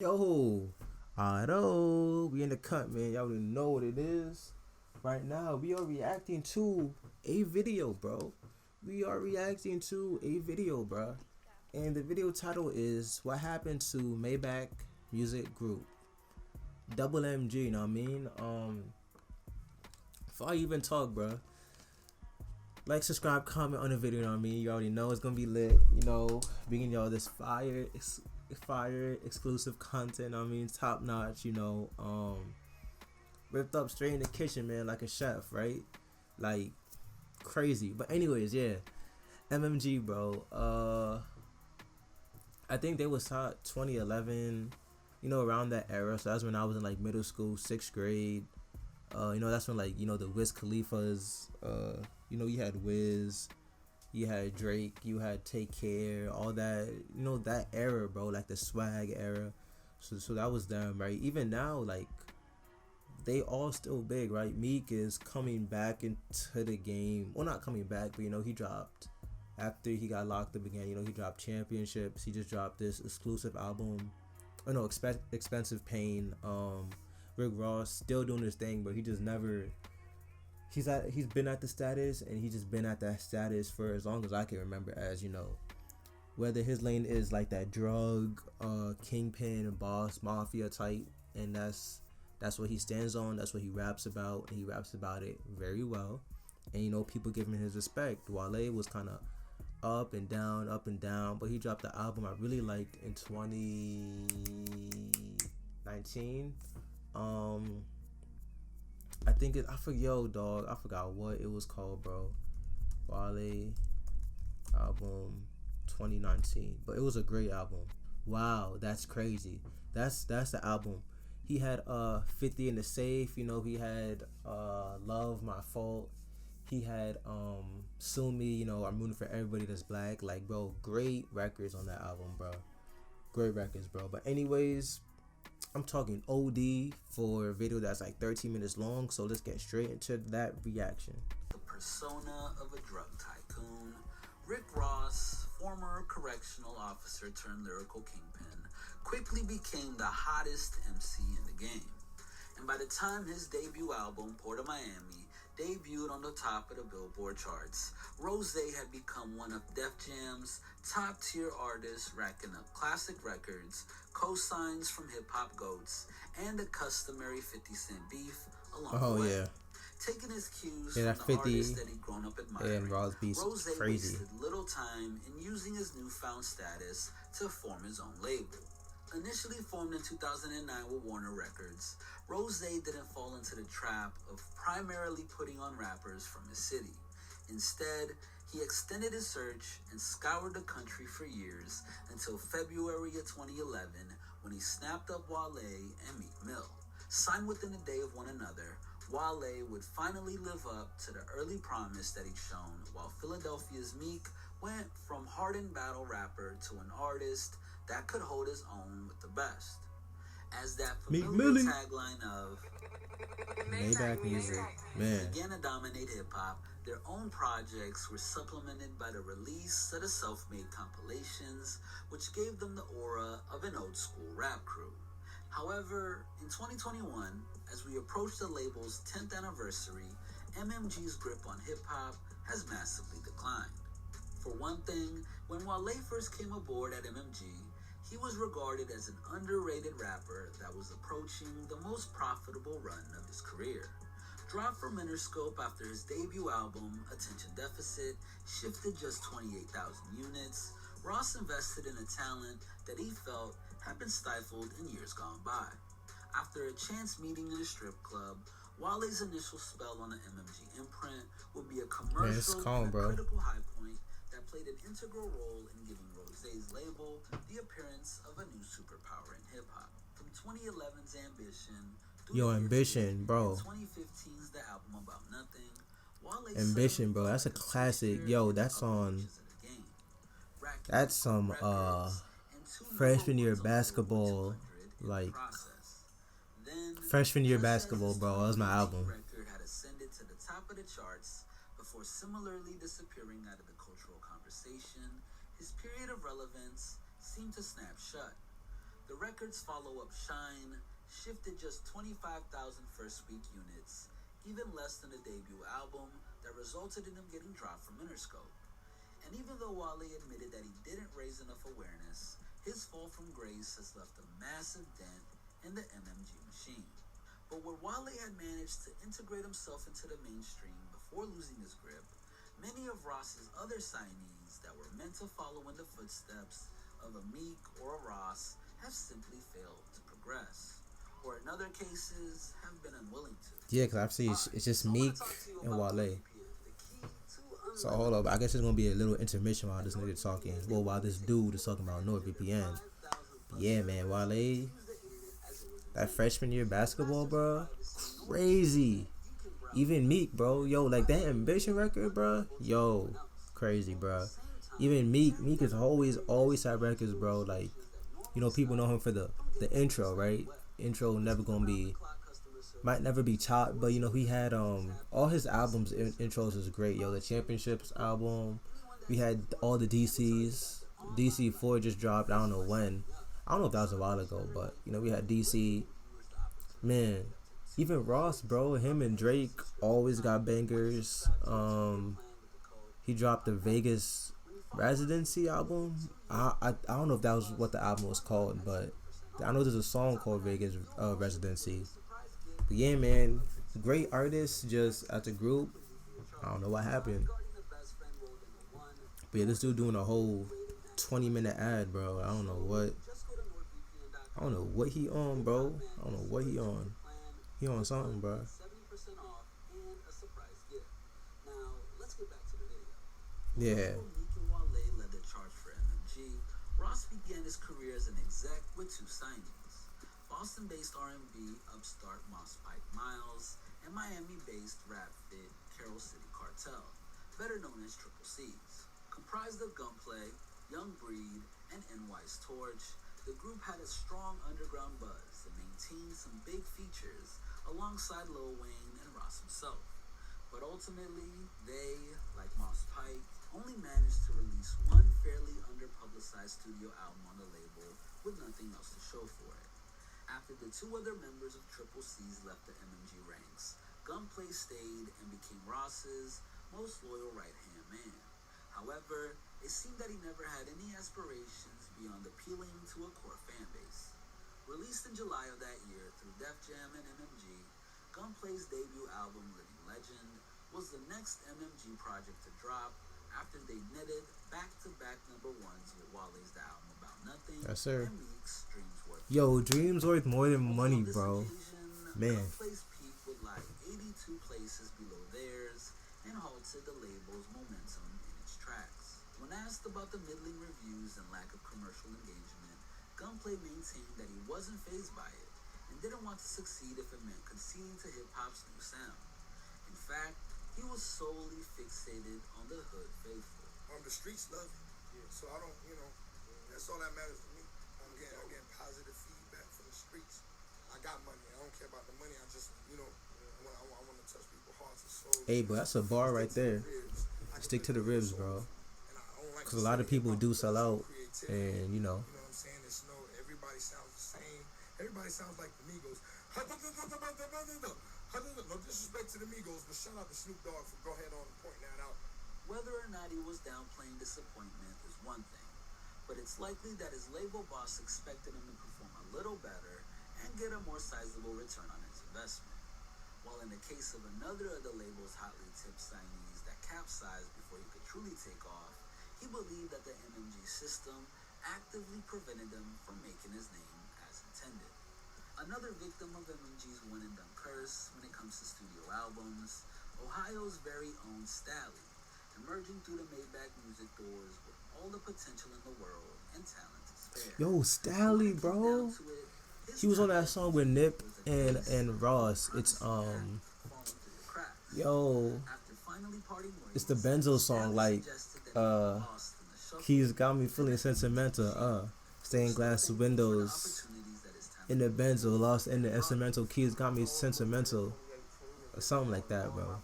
Yo, hello, we in the cut, man. Y'all already know what it is. Right now, we are reacting to a video, bro. We are reacting to a video, bro. And the video title is "What Happened to Maybach Music Group." Double MG, you know what I mean? Before I even talk, bro, like, subscribe, comment on the video, you know what I mean? You already know it's gonna be lit, bringing y'all this fire exclusive content, I mean, top notch, ripped up straight in the kitchen, man, like a chef, right? Like, crazy. But anyways, yeah, MMG, bro. I think they was hot 2011, around that era. So that's when I was in like middle school, 6th grade. That's when, like, the Wiz Khalifa's, you had Wiz, you had Drake, you had Take Care, all that, that era, bro, like the swag era. So that was them, right? Even now, like, they all still big, right? Meek is coming back into the game. Well, not coming back, but he dropped after he got locked up again. He dropped Championships. He just dropped this exclusive album. Oh no, Expensive Pain. Rick Ross still doing his thing, but he just never. He's been at the status, and he's just been at that status for as long as I can remember. As whether his lane is like that drug, kingpin, boss, mafia type, and that's what he stands on. That's what he raps about. And he raps about it very well, and people give him his respect. Wale was kind of up and down, but he dropped the album I really liked in 2019. I think I forgot, dog. I forgot what it was called, bro. Wale album 2019, but it was a great album. Wow, that's crazy. That's the album. He had 50 in the safe. He had Love My Fault. He had Sue Me. I'm rooting for everybody that's black. Like, bro, great records on that album, bro. Great records, bro. But anyways, I'm talking OD for a video that's like 13 minutes long, so let's get straight into that reaction. The persona of a drug tycoon, Rick Ross, former correctional officer turned lyrical kingpin, quickly became the hottest MC in the game. And by the time his debut album, Port of Miami, debuted on the top of the Billboard charts, Rose had become one of Def Jam's top-tier artists, racking up classic records, co-signs from hip-hop goats, and a customary 50 Cent beef along the way. Taking his cues from the 50 artists that he'd grown up admiring, and Rose crazy. wasted little time in using his newfound status to form his own label. Initially formed in 2009 with Warner Records, Rose didn't fall into the trap of primarily putting on rappers from his city. Instead, he extended his search and scoured the country for years until February of 2011, when he snapped up Wale and Meek Mill. Signed within a day of one another, Wale would finally live up to the early promise that he'd shown, while Philadelphia's Meek went from hardened battle rapper to an artist that could hold his own with the best. As that familiar tagline of Maybach music, man, began to dominate hip-hop, their own projects were supplemented by the release of the self-made compilations, which gave them the aura of an old-school rap crew. However, in 2021, as we approach the label's 10th anniversary, MMG's grip on hip-hop has massively declined. For one thing, when Wale first came aboard at MMG, he was regarded as an underrated rapper that was approaching the most profitable run of his career. Dropped from Interscope after his debut album, Attention Deficit, shifted just 28,000 units, Ross invested in a talent that he felt had been stifled in years gone by. After a chance meeting in a strip club, Wale's initial spell on the MMG imprint would be a commercial and a critical high point that played an integral role in giving Rose's label the appearance of a new superpower in hip-hop. From 2011's Ambition, bro. 2015's The Album About Nothing, Ambition, bro, that's a classic. That's on. That's some freshman year basketball, like freshman year basketball, bro. That was my album. Record had ascended to the top of the charts before similarly disappearing out of the cultural conversation. His period of relevance seemed to snap shut. The record's follow-up Shine shifted just 25,000 first-week units, even less than the debut album that resulted in him getting dropped from Interscope. And even though Wale admitted that he didn't raise enough awareness, his fall from grace has left a massive dent in the MMG machine. But where Wale had managed to integrate himself into the mainstream before losing his grip, many of Ross's other signees that were meant to follow in the footsteps of a Meek or a Ross have simply failed to progress, or in other cases have been unwilling to. Yeah, because I've seen it's just Meek and Wale. So hold up, I guess it's gonna be a little intermission while this nigga talking. Well, while this dude is talking about NordVPN. Yeah, man, Wale, that freshman year basketball, bro, crazy. Even Meek, bro, yo, like that Ambition record, bro, yo, crazy, bro. Even Meek is always had records, bro. Like, you know, people know him for the intro, right? Intro might never be chopped, but you know, he had all his albums intros is great, yo. The Championships album, we had all the DCs. DC4 just dropped, I don't know when. I don't know if that was a while ago, but you know, we had DC. Man, even Ross, bro, him and Drake always got bangers. He dropped the Vegas Residency album. I don't know if that was what the album was called, but I know there's a song called Vegas Residency. But yeah, man, great artists just as a group. I don't know what happened. But yeah, this dude doing a whole 20-minute ad, bro. I don't know what he on, bro. I don't know what he on. He on something, bro. Yeah. Ross began his career as an exec with two signings: Boston-based R&B upstart Moss Pike Miles and Miami-based rap fit Carol City Cartel, better known as Triple C's. Comprised of Gunplay, Young Breed, and NY's Torch, the group had a strong underground buzz and maintained some big features alongside Lil Wayne and Ross himself. But ultimately, they, like Moss Pike, only managed to release one fairly underpublicized studio album on the label with nothing else to show for it. After the two other members of Triple C's left the MMG ranks, Gunplay stayed and became Ross's most loyal right-hand man. However, it seemed that he never had any aspirations beyond appealing to a core fan base. Released in July of that year through Def Jam and MMG, Gunplay's debut album, Living Legend, was the next MMG project to drop after they netted back-to-back number ones with Wale's The Album About Nothing. Yes, sir. And Meek's Dreams Worth. Yo, Dreams Worth more than money, bro. Man. Gunplay's peaked with like 82 places below theirs and halted the label's momentum in its tracks. When asked about the middling reviews and lack of commercial engagement, Gunplay maintained that he wasn't fazed by it and didn't want to succeed if it meant conceding to hip-hop's new sound. In fact, he was solely fixated on the hood faithful. The streets love it. Yeah. So I don't, that's all that matters to me. I'm getting positive feedback from the streets. I got money. I don't care about the money. I just, I want to touch people's hearts and souls. Hey, but that's a bar right there. Stick to the ribs, bro. Because a lot of people do sell out, and You know what I'm saying? It's everybody sounds the same. Everybody sounds like the Migos. No disrespect to the Migos, but shout out to Snoop Dogg for go ahead on pointing that out. Whether or not he was downplaying disappointment is one thing, but it's likely that his label boss expected him to perform a little better and get a more sizable return on his investment. While in the case of another of the label's hotly tipped signees that capsized before he could truly take off, he believed that the MMG system actively prevented him from making his name as intended. Another victim of MMG's one-and-done curse when it comes to studio albums, Ohio's very own Stalley, emerging through the Maybach music doors with all the potential in the world and talent to spare. Yo, Stalley, bro. He was on that song with Nip and Ross. It's it's the Benzo song, like he's got me feeling sentimental. Stained glass windows in the Benzo, lost in the instrumental keys, got me sentimental, or something like that, bro.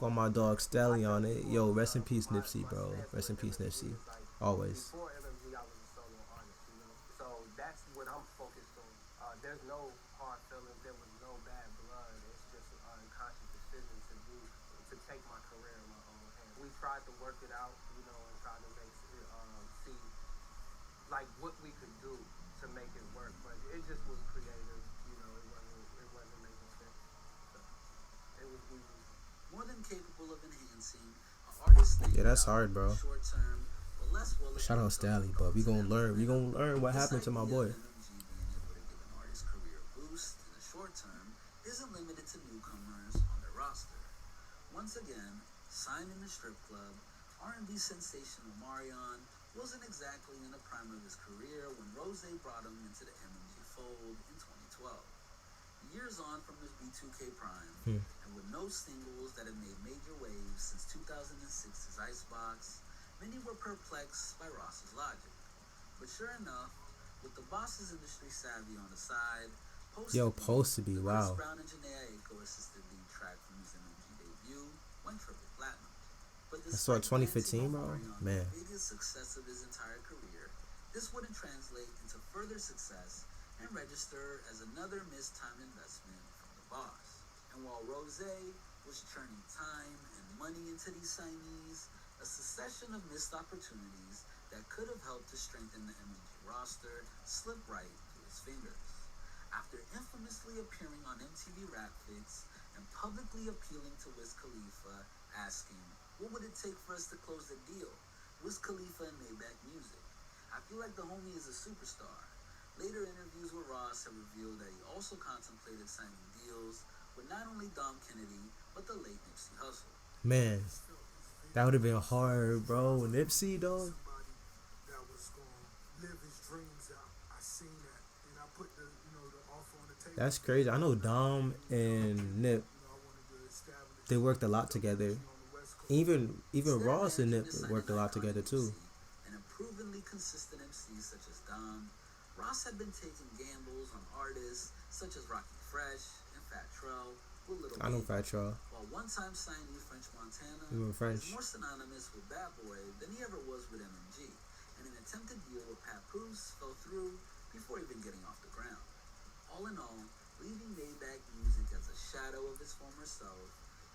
Got my dog Stalley on it. Yo, rest in peace, Nipsey, bro. Rest in peace, Nipsey. Always. what I'm focused on. There's no hard feelings. There was no bad blood. It's just an unconscious decision to take my career in my own hands. We tried to work it out, you know, and try to make see like what we could do to make it work, but it just was creative. You know, it wasn't making sense. So it was easy. More than capable of enhancing an artist's Yeah, that's hard, bro. short term, but less well. Shout out Stalley, but we gonna learn. We gonna learn what happened to my boy. MMG being able to give an artist's career a boost in the short term isn't limited to newcomers on their roster. Once again, signed in the strip club, R&B sensation Omarion wasn't exactly in the prime of his career when Rose brought him into the MMG fold in 2012. Years on from his B2K prime, and with no singles that had made major waves since 2006's Icebox, many were perplexed by Ross's logic. But sure enough, with the boss's industry savvy on the side, Supposed to be, wow. Chris Brown and Jhene Aiko assisted lead track from his MMG debut went triple platinum. But I saw it 2015, bro. Man. The biggest success of his entire career, this wouldn't translate into further success and register as another mistimed investment from the boss. And while Rose was churning time and money into these signees, a succession of missed opportunities that could have helped to strengthen the MMG roster slipped right through his fingers. After infamously appearing on MTV Rap Fix and publicly appealing to Wiz Khalifa, asking, what would it take for us to close the deal? Wiz Khalifa and Maybach Music. I feel like the homie is a superstar. Later interviews with Ross have revealed that he also contemplated signing deals with not only Dom Kennedy, but the late Nipsey Hussle. Man, that would have been hard, bro. Nipsey, dog. Somebody that was going to live his dreams out. I seen that. And I put the, the offer on the table. That's crazy. I know Dom and Nip, they worked a lot together. Even Ross and Nip worked a lot together too. And improvenly consistent MCs such as Dom, Ross had been taking gambles on artists such as Rocky Fresh and Fat Trell with Little I know Baby. Fat Trell. While one-time signee French Montana We were French. is more synonymous with Bad Boy than he ever was with MMG, and an attempted deal with Papoose fell through before even getting off the ground. All in all, leaving Maybach Music as a shadow of his former self,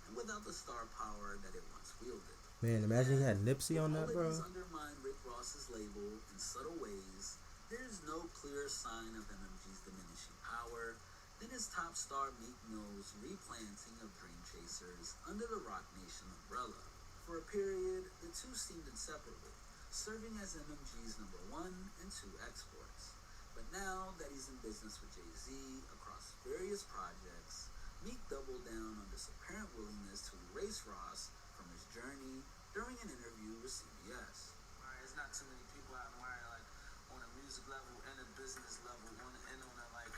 and without the star power that it once wielded. Man, imagine he had Nipsey on that, bro. All of these undermine Rick Ross's label in subtle ways. There is no clear sign of MMG's diminishing power than his top star Meek Mill's replanting of Dream Chasers under the Rocnation umbrella. For a period, the two seemed inseparable, serving as MMG's number 1 and 2 exports. But now that he's in business with jayz across various projects, Meek doubled down on this apparent willingness to erase Ross from his journey during an interview with CBS. There's not too many people I admire like on a music level and a business level and on a like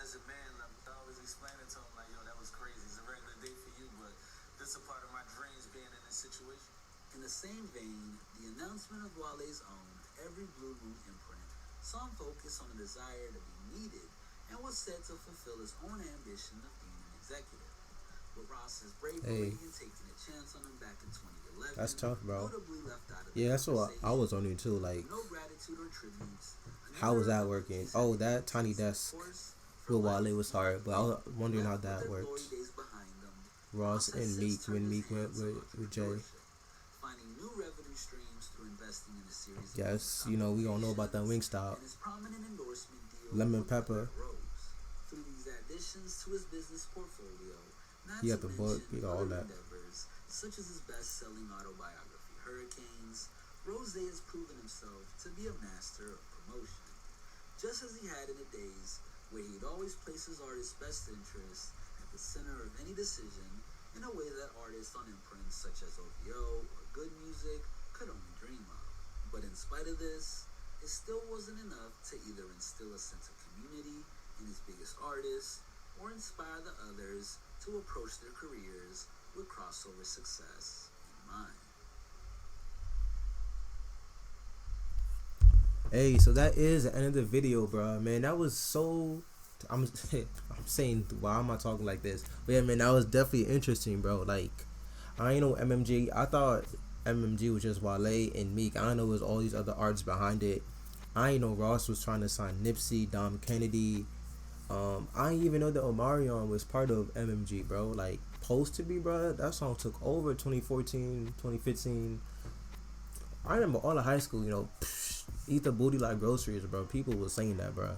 as a man level. I always explain it to him like, yo, that was crazy. It's a regular day for you, but this is a part of my dreams being in this situation. In the same vein, the announcement of Wale's own Every Blue Moon imprint saw him focus on a desire to be needed and was said to fulfill his own ambition of being an executive. With Ross's bravery and taking a chance on him back in 2011, That's tough, bro. notably left out of Yeah, that's what I was wondering too. Like, how was that working? Oh, that Tiny Desk with Wale was hard, but I was wondering how that worked. Ross and Meek, when Meek went with Jay. Finding new revenue streams through investing in a series of Yes, we don't know about that Wingstop. and his prominent endorsement deal Lemon with Pepper. Red Rose. Through these additions to his business portfolio, not He to got the book, mention he got all other that. endeavors, such as his best-selling autobiography, Hurricanes, Rose has proven himself to be a master of promotion. Just as he had in the days where he'd always place his artist's best interest at the center of any decision in a way that artists on imprints such as OVO or Good Music could only dream of. But in spite of this, it still wasn't enough to either instill a sense of community in his biggest artists or inspire the others to approach their careers with crossover success in mind. Hey, so that is the end of the video, bro. Man, that was so... I'm saying, why am I talking like this? But yeah, man, that was definitely interesting, bro. Like, I ain't know MMG. I thought MMG was just Wale and Meek. I don't know it was all these other artists behind it. I ain't know Ross was trying to sign Nipsey, Dom Kennedy. I didn't even know that Omarion was part of MMG, bro. Like, supposed to be, bro. That song took over 2014, 2015. I remember all of high school, you know, eat the booty like groceries, bro. People was saying that, bro.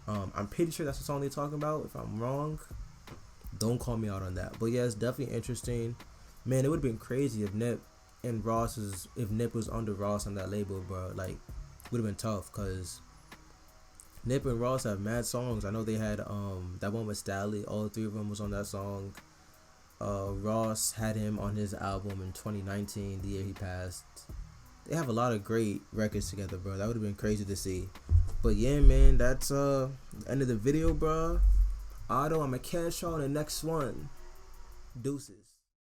I'm pretty sure that's the song they're talking about. If I'm wrong, don't call me out on that. But yeah, it's definitely interesting. Man, it would have been crazy if Nip was under Ross on that label, bro. Like, would have been tough, cause Nip and Ross have mad songs. I know they had that one with Stalley. All three of them was on that song. Ross had him on his album in 2019, the year he passed. They have a lot of great records together, bro. That would have been crazy to see. But yeah, man, that's the end of the video, bro. Otto, I'ma catch y'all in the next one. Deuces.